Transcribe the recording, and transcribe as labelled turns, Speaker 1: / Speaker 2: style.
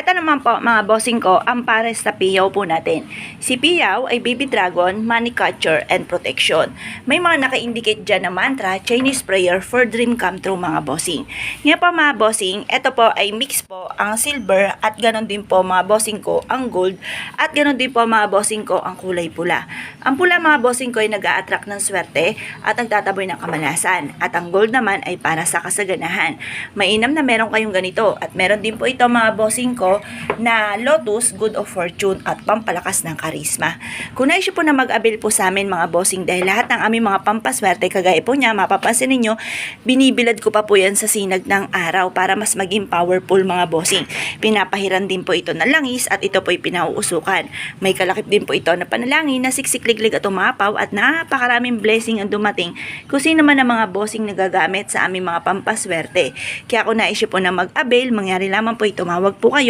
Speaker 1: Ito naman po mga bossing ko, ang pares na piyaw po natin. Si piyaw ay baby dragon, money catcher, and protection. May mga naka-indicate dyan na mantra, Chinese prayer for dream come true mga bossing. Ngayon po mga bossing, ito po ay mix po ang silver at ganon din po mga bossing ko ang gold at ganon din po mga bossing ko ang kulay pula. Ang pula mga bossing ko ay nag-a-attract ng swerte at nagtataboy ng kamalasan. At ang gold naman ay para sa kasaganahan. Mainam na meron kayong ganito at meron din po ito mga bossing ko na lotus, good of fortune at pampalakas ng karisma. Kung nais po na mag-avail po sa amin mga bossing dahil lahat ng aming mga pampaswerte kagaya po niya, mapapansin ninyo, binibilad ko pa po yan sa sinag ng araw para mas maging powerful mga bossing. Pinapahiran din po ito ng langis at ito po ay pinauusukan. May kalakip din po ito na panalangin na siksikliglig at umapaw at napakaraming blessing ang dumating kung sino man ang mga bossing nagagamit sa aming mga pampaswerte. Kaya kung nais po na mag-avail, mangyari lamang po tumawag po kayo